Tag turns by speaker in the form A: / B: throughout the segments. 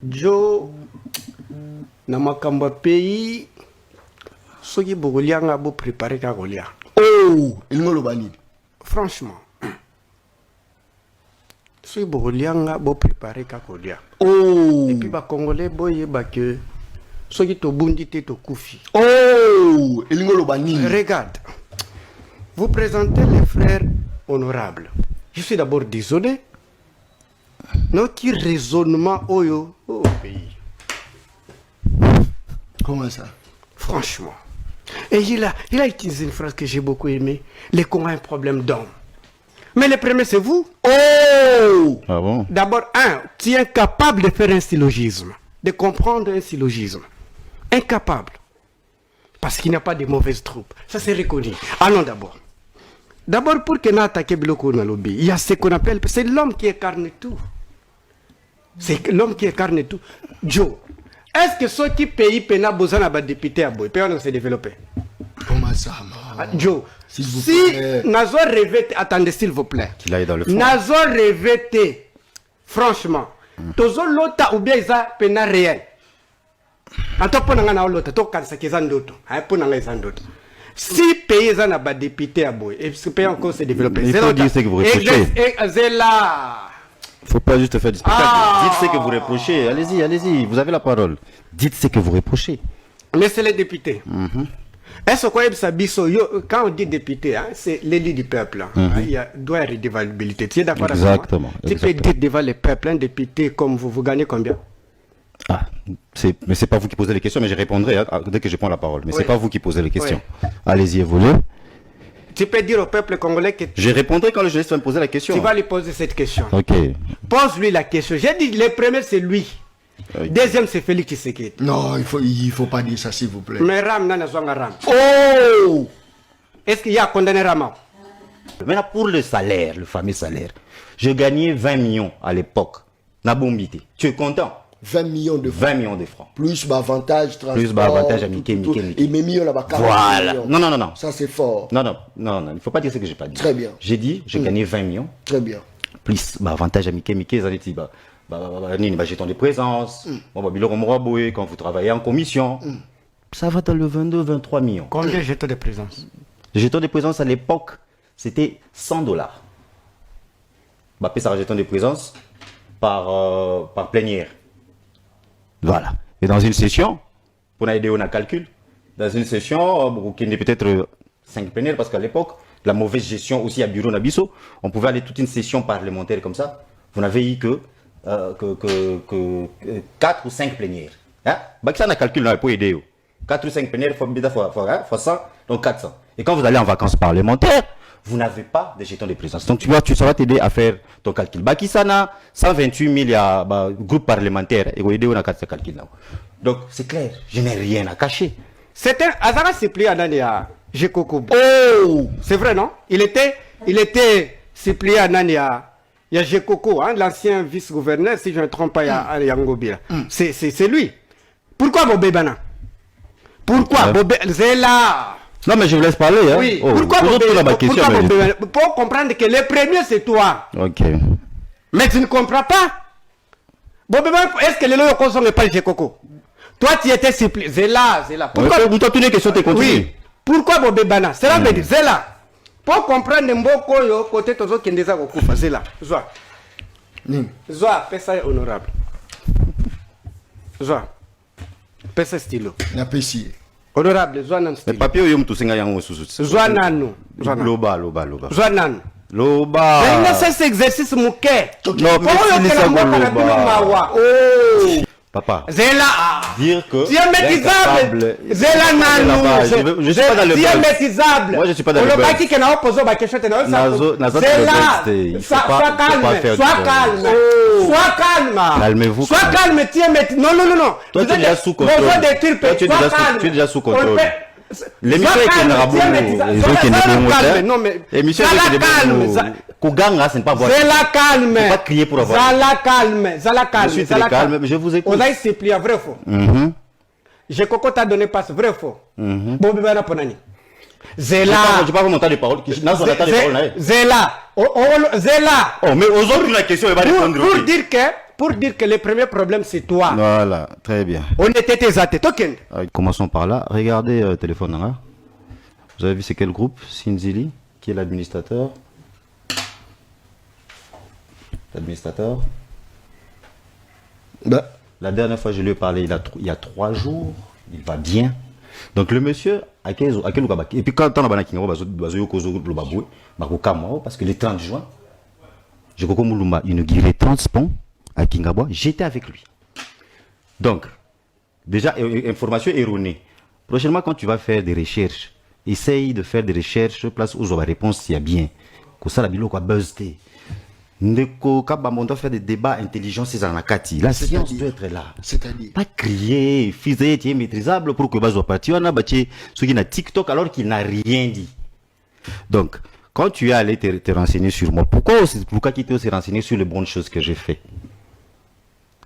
A: Joe na makamba pays soki bokolianga bo préparer ka kolia.
B: Oh, elingo bani.
A: Franchement. Soki bokolianga bo préparer ka kolia.
B: Oh.
A: Et puis ba congolais boye ba que soki to bundi te to kufi.
B: Oh, elingo bani.
A: Regarde. Vous présentez les frères honorables. Je suis d'abord désolé. Notre raisonnement au pays.
B: Comment ça?
A: Franchement. Et il a utilisé une phrase que j'ai beaucoup aimée. Les Congos ont un problème d'homme. Mais le premier, c'est vous.
B: Oh!
C: Ah bon?
A: D'abord, tu es incapable de faire un syllogisme, de comprendre un syllogisme. Incapable. Parce qu'il n'y a pas de mauvaises troupes. Ça, c'est reconnu. Allons d'abord. D'abord, pour que nous attaquions Biloko Nalobi, il y a ce qu'on appelle, c'est l'homme qui incarne tout. C'est l'homme qui incarne tout. Joe, est-ce que ce qui pays pena besoin d'un député à Boy, peut se développer?
B: Comment ça,
A: Joe,
B: s'il vous
A: si
B: plaît.
A: Nazo rêvé, attendez s'il vous plaît.
C: Qu'il aille dans le fond.
A: Nazo rêvé, franchement, tozo lota ou bien isa pena réel. En tant que na lota, to kansa kezandoto, hein pour na zandoto. Si pays n'a pas député à Boy, et ce pays encore se développer.
C: Il faut dire ce que vous reprochez.
A: C'est là.
C: Faut pas juste faire du spectacle. Dites ce que vous reprochez. Allez-y, allez-y. Vous avez la parole. Dites ce que vous reprochez.
A: Mais c'est les députés. Est-ce que quand on dit député, hein, c'est l'élu du peuple. Il doit y avoir une redevabilité. Tu es d'accord avec moi?
C: Exactement.
A: Tu peux dire devant le peuple, un député comme vous gagnez combien?
C: Ah, mais c'est pas vous qui posez les questions, mais je répondrai dès que je prends la parole. Mais c'est pas vous qui posez les questions. Allez-y, évoluez.
A: Tu peux dire au peuple congolais que
C: Je répondrai quand le journaliste va me poser la question.
A: tu vas lui poser cette question.
C: Ok.
A: Pose-lui la question. J'ai dit le premier c'est lui. Deuxième c'est Félix Tshisekedi.
B: Non, il faut pas dire ça, s'il vous plaît.
A: Mais Ram n'a pas Ram.
B: Oh!
A: Est-ce qu'il y a condamné Ram?
C: Maintenant, pour le salaire, le fameux salaire, je gagnais 20 millions à l'époque. Nabombité. Tu es content?
B: 20 millions de francs.
C: 20 millions de francs.
B: Plus avantage, transport.
C: Plus avantage à Mickey.
B: Et mes millions là-bas, 40
C: Voilà.
B: millions.
C: Non.
B: Ça, c'est fort.
C: Non, il ne faut pas dire ce que j'ai pas dit.
B: Très bien.
C: J'ai dit, j'ai gagné 20 millions.
B: Très bien.
C: Plus avantage à Mickey, ça dit, jeton de présence. Quand vous travaillez en commission, ça va dans le 22, 23 millions.
A: Combien jetons de présence?
C: Le jeton de présence à l'époque, c'était $100. Ça jeton de présence par plénière. Voilà. Et dans une session, pour aider on a calcul, dans une session, qui est peut-être 5 plénières, parce qu'à l'époque, la mauvaise gestion aussi à bureau Nabiso, on pouvait aller toute une session parlementaire comme ça. Vous n'avez eu que 4 ou 5 plénières. Hein? Ça on a calcul là pour aider. 4 ou 5 plénières, fois 100, donc 400. Et quand vous allez en vacances parlementaires, vous n'avez pas de jetons de présence. Donc ça va t'aider à faire ton calcul. Bakisana, 128 000, il y a groupe parlementaire. Et vous aidez, on a 4 calculs là. Donc c'est clair, je n'ai rien à cacher.
A: C'est un Azara Cyprien Anania. Jekoko.
B: Oh!
A: C'est vrai, non? Il était Cyprien Anania. Il y a Jekoko, hein, l'ancien vice-gouverneur, si je ne me trompe pas, il y a Yangobira. C'est lui. Pourquoi Bobé Bana? Pourquoi Bobé Zéla?
C: Non, mais je vous laisse parler. Hein?
A: Oui.
C: Oh,
A: Pourquoi
C: Bobé?
A: Pour comprendre que le premier c'est toi.
C: Ok.
A: Mais tu ne comprends pas. Bobé Bana, est-ce que les loyaux n'est pas Jekoko? Toi, tu étais Cyprien. Zéla.
C: Pourquoi vous t'as une question, tu continues?
A: Oui. Pourquoi Bobé Bana? C'est là, Zéla. Pour comprendre Mboko yo côté tozo kendeza kokufa Zéla. Zoa, pesa honorable. Zoa. Pesa stylo.
B: La PC.
A: Honorable, Zoa nan
C: Mais
A: stylo.
C: papier yo mtusinga yango susu.
A: Zoa nanu.
C: Loba.
A: Zoa nanu.
C: Loba.
A: Mais cet exercice mouké.
C: Non, mais si les Loba.
A: Oh.
C: Papa.
A: Zéla.
C: Dire que
A: Tu es maîtrisable. Zéla nanu.
C: Je suis pas dans le
A: Tu es
C: buzz.
A: maîtrisable.
C: Moi, je suis pas dans le
A: buzz.
C: buzz.
A: On ne pas poser ma question. Sois calme.
C: Calmez-vous.
A: Sois calme. Non.
C: Toi, tu es déjà sous contrôle. Toi, tu es déjà sous contrôle. L'émission est Kenarabou.
A: Non, mais.
C: L'émission est calme. Kouganga, c'est pas voir.
A: Zala calme.
C: Faut pas crier pour avoir.
A: Zala calme.
C: Je suis très calme, mais je vous écoute.
A: On a essayé vrai faux. J'ai Coco t'a donné passe vrai faux. Bon bébé na ponani. Zela.
C: Je parle mon temps de parole. Non, son temps de parole, là.
A: Zela. Zela.
C: Oh, mais aujourd'hui, la question, elle va répondre.
A: Pour dire que le premier problème, c'est toi.
C: Voilà, très bien.
A: On était tes athées.
C: Commençons par là. Regardez le téléphone là. Vous avez vu c'est quel groupe? Sinzili, qui est l'administrateur. L'administrateur.
B: Bah,
C: La dernière fois je lui ai parlé, il y a 3 jours, il va bien. Donc le monsieur, et puis quand on a parce que le 30 juin, je crois inauguré 30 ponts à Kingabwa, j'étais avec lui. Donc, déjà, information erronée. Prochainement, quand tu vas faire des recherches, essaye de faire des recherches, place où la réponse s'il y a bien. Comme ça, la bilo quoi buzzé. On doit faire des débats intelligents, c'est en akati. La science doit être là.
B: C'est-à-dire
C: pas crier, fiser, tu es maîtrisable pour que Bazo parti. On a battu ceux qui n'a TikTok alors qu'il n'a rien dit. Donc, quand tu es allé te renseigner sur moi, pourquoi tu t'es aussi renseigné sur les bonnes choses que j'ai fait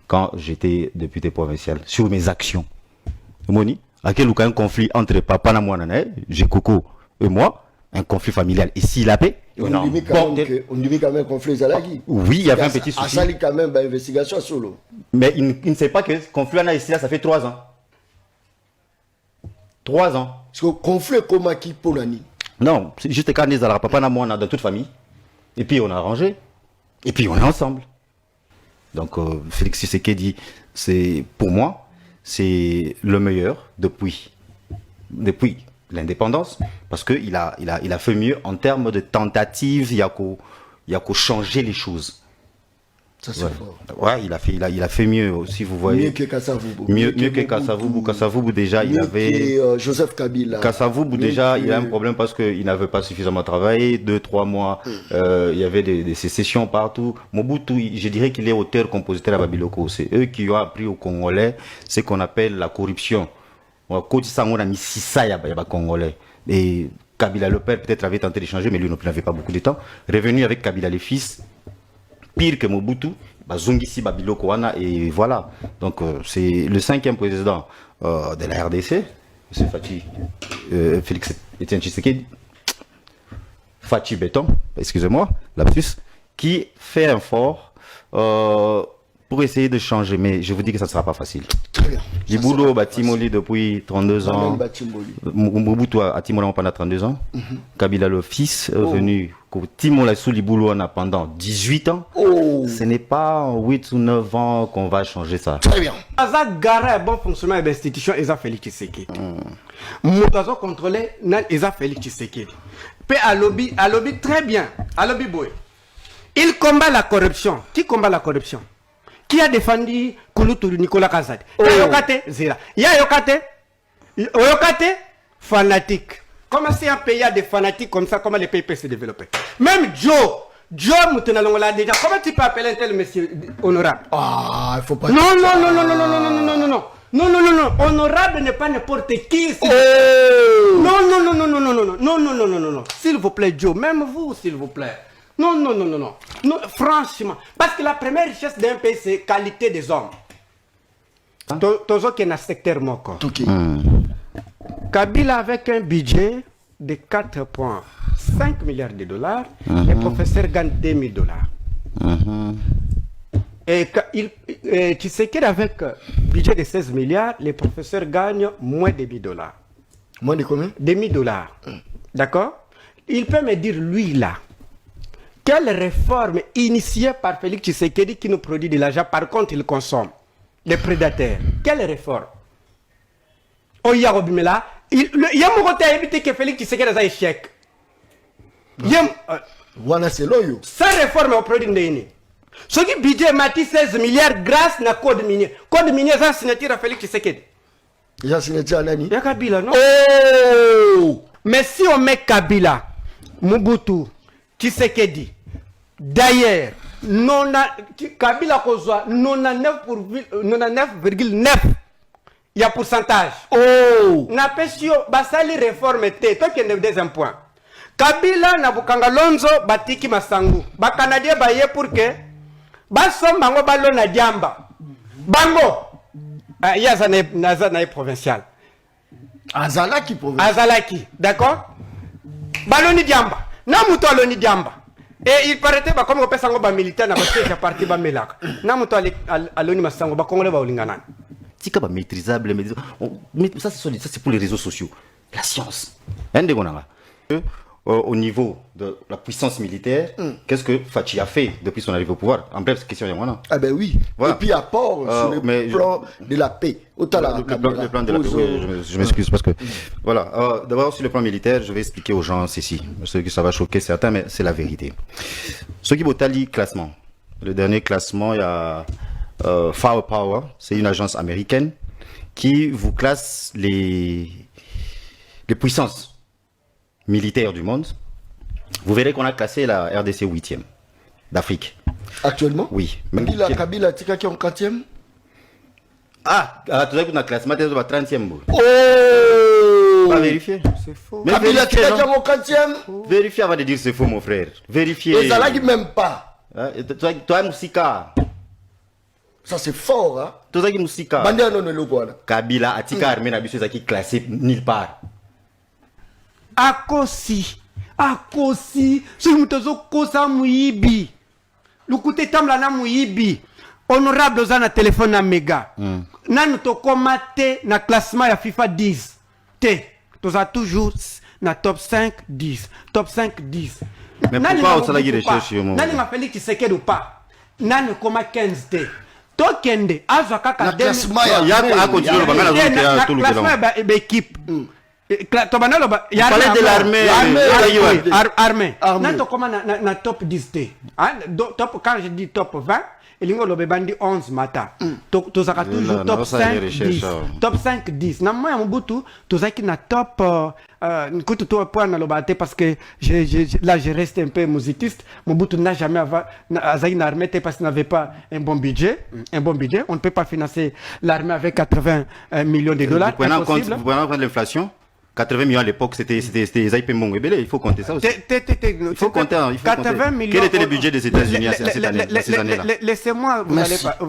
C: quand j'étais député provincial, sur mes actions? Moni, à quel un conflit entre papa et j'ai Coco et moi, un conflit familial. Et s'il a paix,
B: on dit quand même un conflit Zalagi.
C: Oui, il y avait un petit souci.
B: Ça quand même une investigation solo.
C: Mais il ne sait pas que le conflit là, ici, là, ça fait 3 ans. 3 ans.
B: Parce que conflit comme qui pour l'année.
C: Non, c'est juste quand on a papa et moi, on a dans toute famille. Et puis on a arrangé. Et puis on est ensemble. Donc Félix Tshisekedi, c'est pour moi, c'est le meilleur depuis l'indépendance, parce qu'il a fait mieux en termes de tentatives, il y a qu'au changer les choses.
B: Ça c'est fort.
C: Ouais, il a fait mieux, si vous voyez.
B: Mieux que Kassavoubou.
C: Mieux que Kassavoubou. Kassavoubou déjà, il avait.
B: Joseph Kabila.
C: Kassavoubou déjà, il a un problème parce qu'il n'avait pas suffisamment travaillé. 2-3 mois, il y avait des sécessions partout. Mobutu, je dirais qu'il est auteur-compositeur à Babiloko. C'est eux qui ont appris aux Congolais ce qu'on appelle la corruption. On a mis 6 Congolais. Et Kabila le père peut-être avait tenté d'échanger, mais lui non plus n'avait pas beaucoup de temps. Revenu avec Kabila les fils, pire que Mobutu, Zongisi Babiloko Wana, et voilà. Donc c'est le 5e président de la RDC, M. Fachi, Félix Etienne Tshisekedi, Fachi Béton, excusez-moi, lapsus, qui fait un fort pour essayer de changer, mais je vous dis que ça ne sera pas facile.
B: Très bien.
C: Djiboulou a Timoli depuis 32 ans. Mobutu a Timoli pendant 32 ans. Kabila le fils venu Timola sous Liboulou pendant 18 ans. Ce n'est pas en 8 ou 9 ans qu'on va changer ça.
B: Très bien.
A: Azak Gara bon fonctionnement de l'institution, ils ont Félix Tshisekedi. Moutazo contrôlé, ils ont Félix Tshisekedi. Puis à lobby très bien. À lobby boy. Il combat la corruption. Qui combat la corruption? Qui a défendu Kouloutourou Nicolas Kazadi? Yokate, Zera. Yokate, fanatique. Comment c'est un pays à des fanatiques comme ça, comment les pays peuvent se développer? Même Joe Moutenalongola déjà, comment tu peux appeler un tel monsieur honorable?
B: Ah, il faut pas.
A: Non. Honorable n'est pas n'importe qui. Non. S'il vous plaît, Joe, même vous, s'il vous plaît. Non. Franchement, parce que la première richesse d'un pays, c'est qualité des hommes. Tozo qui est un secteur moko. Kabila avec un budget de 4,5 milliards de dollars, les professeurs gagnent 2 000 dollars. Et tu sais qu'avec un budget de 16 milliards, les professeurs gagnent moins de 1 000 dollars.
B: Moins de combien?
A: 2 000 dollars. D'accord? Il peut me dire, lui là, quelle réforme initiée par Félix Tshisekedi qui nous produit de l'argent, par contre il consomme les prédateurs? Quelle réforme? Oh, il y a Robimela. Il y a mon côté à éviter que Félix Tshisekedi ait un échec.
B: Voilà, c'est loyo.
A: Sa réforme au produit de l'année. Ce qui budget mati 16 milliards grâce à code minier. Code minier, c'est un signature à Félix Tshisekedi.
B: Il y a un signature à Nani?
A: Il y a Kabila, non?
B: Oh!
A: Mais si on met Kabila, Mobutu, Tshisekedi, d'ailleurs, Kabila Kozwa, 99,9, il y a pourcentage.
B: Oh!
A: Na pesio, basali réforme te, toi qui es deuxième point. Kabila na Bukanga Lonzo, batiki masangu. Ba Canadien baye pour que, basom bango balo na diamba. Bango! Il y a un provincial.
B: Azalaki provincial.
A: Azalaki, d'accord? baloni diamba na muto aloni diamba et il paraît comme on peut sango ba militaire na parce que j'ai parti ba melaka na muto aloni masango ba congolais ba olingana
C: tika ba maîtrisable mais ça c'est pour les réseaux sociaux la science ende konanga au niveau de la puissance militaire, qu'est-ce que Fachi a fait depuis son arrivée au pouvoir? En bref, question de moi.
B: Ah ben oui.
C: Voilà.
B: Et puis apport sur le plan de la paix. Autant
C: le plan de la paix, oui, je m'excuse parce que... Voilà, d'abord sur le plan militaire, je vais expliquer aux gens ceci. Je sais que ça va choquer certains, mais c'est la vérité. Ce qui est classement. Le dernier classement, il y a Firepower, c'est une agence américaine qui vous classe les puissances militaire du monde, vous verrez qu'on a classé la RDC 8e d'Afrique.
B: Actuellement?
C: Oui.
B: Kabila Tika qui est en 4e?
C: Ah, tu sais qu'on a classé, maintenant on va 30e.
B: Oh!
C: Pas vérifier. C'est faux. Mais
B: Kabila Tika qui est en 4e?
C: Vérifier avant de dire c'est faux, mon frère. Vérifier.
B: Et ça là qui même pas.
C: Toi, Moussika.
B: Ça c'est fort, hein?
C: Toi, Moussika.
B: Bandé non le quoi là?
C: Kabila, Atika Armée, Nabissou, qui classé nulle part.
A: akosi soki moto azokosa muyibi lukute tambola na muyibi honorable oza na telefone na mega nanu tokoma te na classement ya FIFA 10 te toza toujours na top 5 10 top 5 10
C: mais pourquoi osalaki recherche yo
A: nalinga Félix Tshisekedi ou pas nanu koma 15 te tokende azwa kaka
B: classement
A: ya équipe il parlait
C: de l'armée.
A: Na top 10 top, quand je dis top 20 il y a 11 matin tu as toujours top 5 10 top 5 10 na moi Mobutu tu as na top parce que là je reste un peu musiciste. Mobutu n'a jamais une armée parce qu'il n'avait pas un bon budget. On ne peut pas financer l'armée avec 80 millions de dollars.
C: Vous prenez en compte l'inflation? 80 millions à l'époque, c'était Zaïpe Mongwebele, il faut compter ça aussi. Il faut compter.
A: 80 millions.
C: Quel était le budget des États-Unis à ces années-là?
A: Laissez-moi,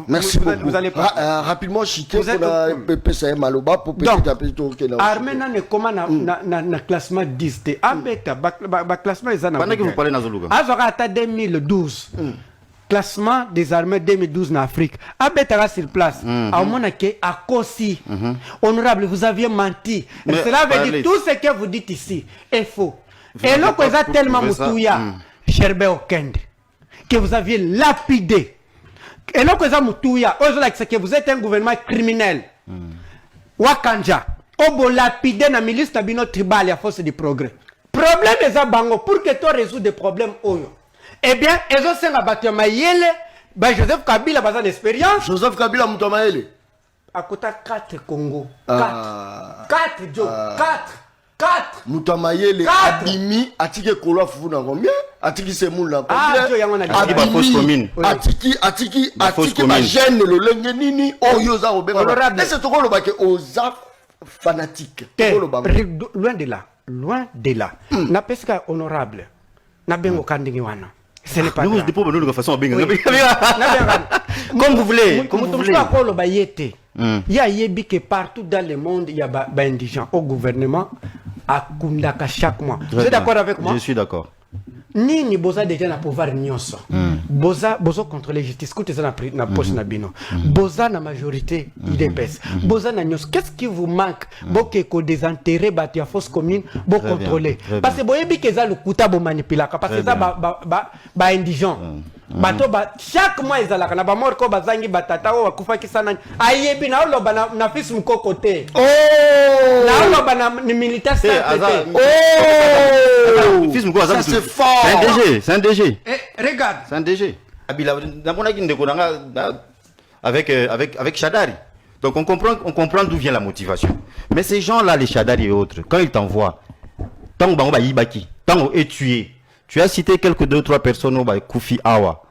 B: merci beaucoup.
A: Vous allez pas.
B: Rapidement, Chité, pour la PPCM Maloba, pour petit à petit,
A: Armée n'a comment na classement 10 t. Abeta, classement est
C: pendant que vous parlez Nazoluga.
A: Azora ata 2012. Classement des armées 2012 en Afrique. Abetara sur place. À mon avis, à Kosi. Honorable, vous aviez menti. Et cela veut dire tout ce que vous dites ici est faux. Et là, vous êtes tellement moutouya, Sherbe Okende, que vous aviez lapidé. Et là, vous êtes moutouya, c'est que vous êtes un gouvernement criminel. Wakanja, obo lapidé na milice tabino tribal à force du progrès. Problème est à Bango pour que tu résous des problèmes oyo. Eh bien, ils ont fait battu Mayele, Joseph Kabila a d'expérience.
B: Joseph Kabila Mouto Mayele.
A: À côté 4 Congo. 4. 4, Joe. 4.
B: Mouto Mayele, Abimi, Atiki Koloa Foufou na combien? Atiki Semoul na combien?
A: Ah, Joe, Yangona
B: Abimi, Atiki, ma gêne, le Lengenini, Oyoza Robert.
A: Honorable.
B: Et c'est tout le bac Oza fanatique.
A: Loin de là. N'a pas ce honorable. N'a bien aucun wana. Ce n'est pas grave.
C: Comme vous voulez.
A: Il y a Yebi que partout dans le monde, il y a des indigents au gouvernement à Kundaka chaque mois. Vous êtes d'accord avec moi?
C: Je suis d'accord.
A: Ni boza déjà na pouvoir nyonso. Boza contrôler la justice. Écoutez ça na poche na bino. Boza na majorité IDPS. Boza na nyonso. Qu'est-ce qui vous manque? Boke ko désenterrer bati à fausse commune, bo contrôler. Parce que boyebi que ça le kuta bo manipulaka parce que ça ba indigent. Bato chaque mois ils alaka na ba mort ko bazangi batata o akufa kisana ayebi na lo ba na fils mko côté.
B: Oh!
A: Na lo ba na militaire ça.
C: Oh! Fils mko ça
B: c'est fort.
C: C'est un DG.
A: Regarde.
C: C'est un DG. Avec Chadari. Donc on comprend d'où vient la motivation. Mais ces gens-là, les Chadari et autres, quand ils t'envoient, tant que est tué, tu as cité quelques 2-3 personnes au Koufi Awa.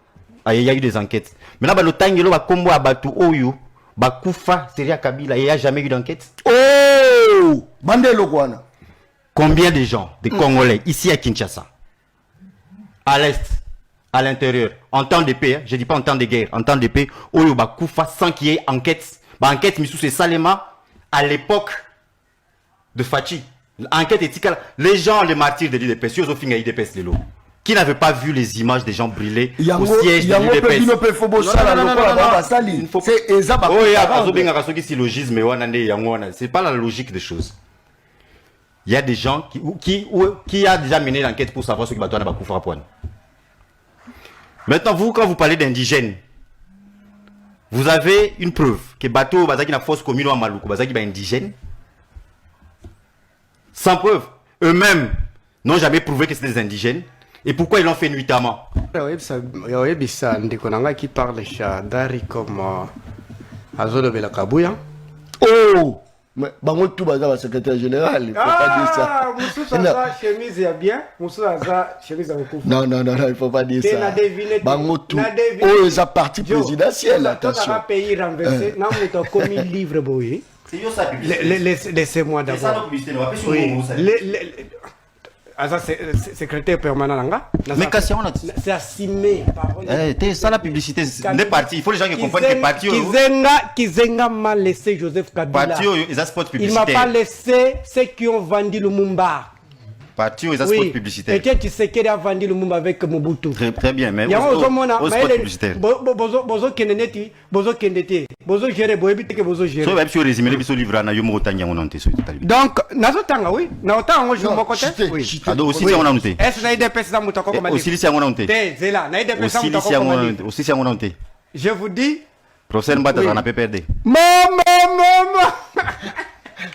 C: Il y a eu des enquêtes. Maintenant, le Tangelo va combo à Batu Oyo, Koufa, Seria Kabila, il n'y a jamais eu d'enquête.
B: Oh! Bandelo Kwana.
C: Combien de gens, des Congolais, ici à Kinshasa, à l'est, à l'intérieur, en temps de paix, je ne dis pas en temps de guerre, en temps de paix, Oyo Koufa sans qu'il y ait enquête. Enquête, mais sous ces Salema, à l'époque de Fachi. Enquête éthique, les gens, les martyrs de l'IDPS, ils ont fini à l'IDPS, les lots. Qui n'avait pas vu les images des gens brûlés au siège de l'UDPS? C'est pas la logique des choses. Il y a des gens qui a déjà mené l'enquête pour savoir ce qui va donner à Bakoufa. Maintenant, vous, quand vous parlez d'indigènes, vous avez une preuve que bateau bazaki na force commune en Maluku, bazaki ba indigène. Sans preuve. Eux-mêmes n'ont jamais prouvé que c'était des indigènes. Et pourquoi ils l'ont fait nuitamment?
A: Qui parle Dari comme Azolo Belakabouya.
B: Oh! Mais bango tout bazar secrétaire général, il faut pas dire ça.
A: Moussa chemise est bien, Moussa chemise à beaucoup.
B: Non, il faut pas dire ça. Bango tout. Oh, ils ont parti présidentiel, attention.
A: Dans un pays renversé, non, mais tu as commis livre boy. Laissez-moi d'abord. Secrétaire permanent
C: mais
A: c'est assumé.
C: C'est ça la publicité. Des partis, il faut les gens qui comprennent que parti
A: Kizenga m'a laissé Joseph Kabila. Il m'a pas laissé ceux qui ont vendu le Mumba.
C: Parti aux sports publicitaires.
A: Et tu sais qu'il a vendu le Mumba avec Mobutu.
C: Très bien, mais
A: aux sports publicitaires. Bozo Keneneti, Bozo Kendeti, Bozo Géré, Boébite que Bozo Géré.
C: So, même si vous résumez les livres, on a eu
A: donc, Nazotanga, oui. Nazotanga, je me côté.
C: Oui. Aussi, si on a noté.
A: Est-ce que des personnes qui ont
C: aussi, si on a noté. Aussi, si on a noté.
A: Je vous dis.
C: Professeur Mbata, on a pas perdu.
A: Maman.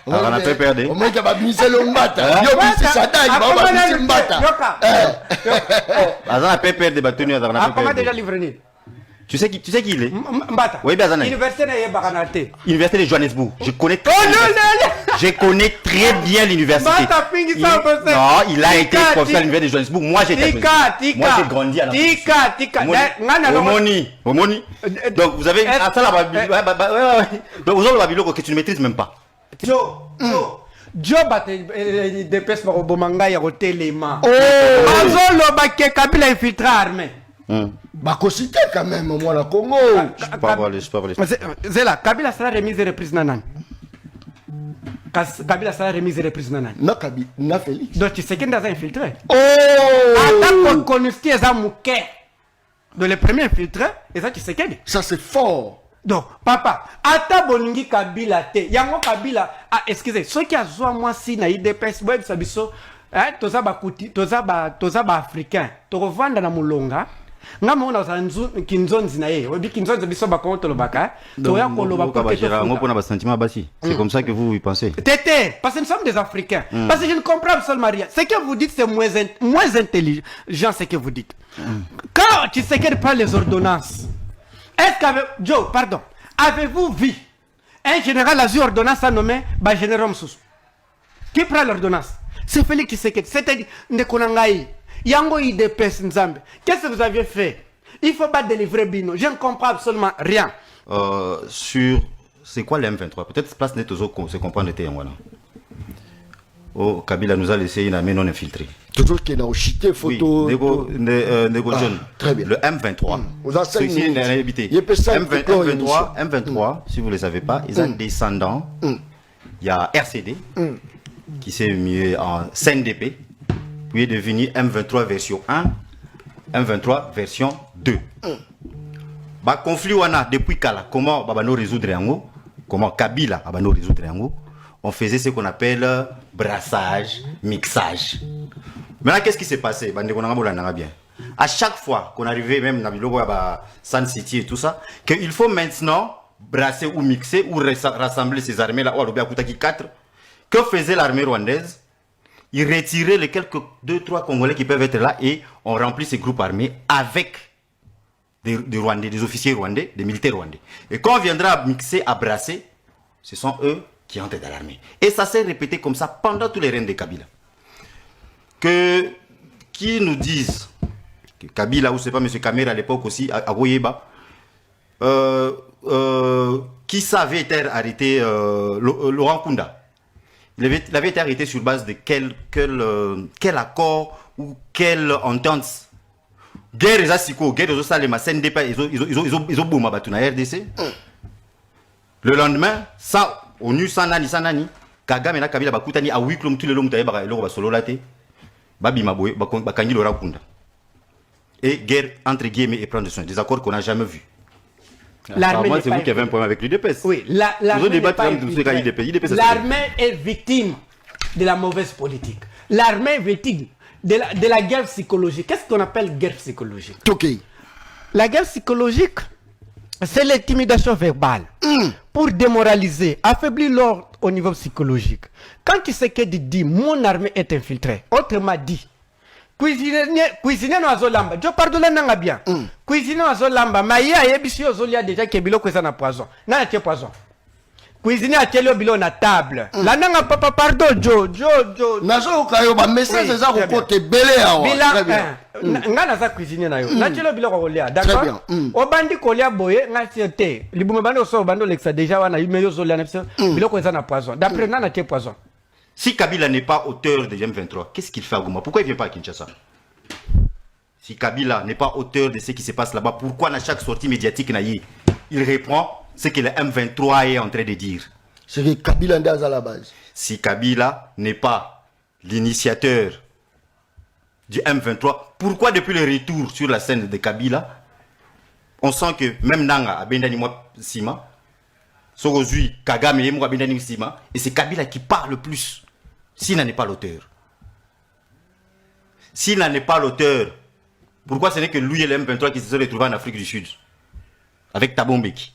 C: On a pas perdu.
B: Au moins, il va miser le Mbata. Yo, c'est Sada, il va miser Mbata.
C: On a pas perdu, on a
A: pas déjà livré.
C: Tu sais qui il est?
A: Mbata.
C: Oui, Bazana. Université de Johannesburg. Je connais très bien l'université. Non, il a été professeur à l'université de Johannesburg. Moi, j'ai grandi à la Omoni. Donc, vous avez donc vous avez le Babylone que tu ne maîtrises même pas.
A: Joe des pèses par Obomanga et Rotelema. Azolo Baké Kabila infiltré armé.
B: Bakosité quand même, moi, la Congo.
C: Je peux pas parler.
A: Zela, Kabila sera remise et reprise nanan. Kabila sera remise et reprise nanan.
B: Non, Kabila, Félix.
A: Donc tu sais qu'il est infiltré.
B: Oh!
A: Attends, qu'on connaisse qui est un mouquet. De les premiers infiltrés, et ça tu sais qu'il.
B: Ça c'est fort.
A: Donc, papa, ata boningi Kabila te. Yango Kabila, excusez, ceux qui a zoa moi si na IDPS, boy biso, toza ba kuti, toza ba africain. To revendre na mulonga. Nga mona zanzu kinzonzi na ye. Obi kinzonzi biso ba konto lobaka. To ya ko loba ko
C: pour sentiment basi. C'est comme ça que vous pensez.
A: Tété, parce que nous sommes des Africains. Parce que je ne comprends absolument rien. Ce que vous dites c'est moins intelligent ce que vous dites. Quand tu sais qu'elle parle les ordonnances. Est-ce qu'avec Joe, pardon, avez-vous vu un général a eu ordonnance à nommer général Msous? Qui prend l'ordonnance? C'est Félix Tshisekedi. C'est-à-dire, Ndekonangaï, Yango IDPS Nzambe. Qu'est-ce que vous aviez fait? Il ne faut pas délivrer Bino. Je ne comprends absolument rien.
C: Sur, c'est quoi l'M23? Peut-être place net aux autres se comprendre était voilà. Oh, Kabila nous a laissé une armée non infiltrée.
B: Toujours qu'il y a une chité photo.
C: Très bien. Le M23. M23, si vous ne le savez pas, ils ont descendant. Il y a RCD qui s'est mis en CNDP, puis est devenu M23 version 1, M23 version 2. Bah, conflit on a depuis Kala, comment nous résoudre en haut, comment Kabila nous résoudre en haut, on faisait ce qu'on appelle brassage, mixage. Maintenant, qu'est-ce qui s'est passé? À chaque fois qu'on arrivait, même dans Sun City et tout ça, qu'il faut maintenant brasser ou mixer ou rassembler ces armées-là. Que faisait l'armée rwandaise? Ils retiraient les quelques 2-3 Congolais qui peuvent être là et on remplit ces groupes armés avec des Rwandais, des officiers rwandais, des militaires rwandais. Et quand on viendra à mixer, à brasser, ce sont eux qui entrent dans l'armée. Et ça s'est répété comme ça pendant tous les règnes de Kabila. Qui nous disent que Kabila, ou c'est pas M. Kamera à l'époque aussi, à Goyeba, qui savait être arrêté Laurent Kunda. Il avait été arrêté sur base de quel accord ou quelle entente. Guerre les Asiko, guerre les Osalema, CNDP, ils ont boumé à la RDC. Le lendemain, ça, ONU, sans nani, Kagame na Kabila bakutani a 8 km tous les longs taye ba eloko ba solo laté. Babima boye ba kangi lora kunda. Et guerre entre guillemets et prendre soin, des accords qu'on n'a jamais vus. Moi, c'est vous qui avez un problème avec l'UDPS.
A: Oui, l'armée
C: est
A: victime de la mauvaise politique. L'armée est victime de la guerre psychologique. Qu'est-ce qu'on appelle guerre psychologique?
B: Okay.
A: La guerre psychologique, c'est l'intimidation verbale pour démoraliser, affaiblir l'ordre au niveau psychologique. Quand tu sais que tu dis mon armée est infiltrée, autrement dit, cuisiner no azolamba, je pardonne nanga bien. Cuisiner no azolamba, maïe a yebisi ozolia déjà que bilo kweza na poison. Na tie poison. Cuisiner a tielo bilo na table. La nanga papa pardon jo.
B: Nazo kayo ba message za ko côté belé awa.
A: Très bien. Nga na za cuisiner na yo. Na tielo bilo ko lia, d'accord? O bandi ko lia boye nga tiete. Libume bando so bando lexa déjà wana yumeyo zolia na bilo kweza na poison. D'après na tie poison.
C: Si Kabila n'est pas auteur de M23, qu'est-ce qu'il fait à Goma? Pourquoi il ne vient pas à Kinshasa? Si Kabila n'est pas auteur de ce qui se passe là-bas, pourquoi à chaque sortie médiatique, il reprend ce que le M23 est en train de dire?
B: C'est que Kabila est à la base.
C: Si Kabila n'est pas l'initiateur du M23, pourquoi depuis le retour sur la scène de Kabila, on sent que même Nanga a Bendani Sima, Sorozui, Kagame et Bendani Sima, et c'est Kabila qui parle le plus. S'il n'en est pas l'auteur. S'il n'en est pas l'auteur, pourquoi ce n'est que lui et le M23 qui se sont retrouvés en Afrique du Sud avec Thabo Mbeki?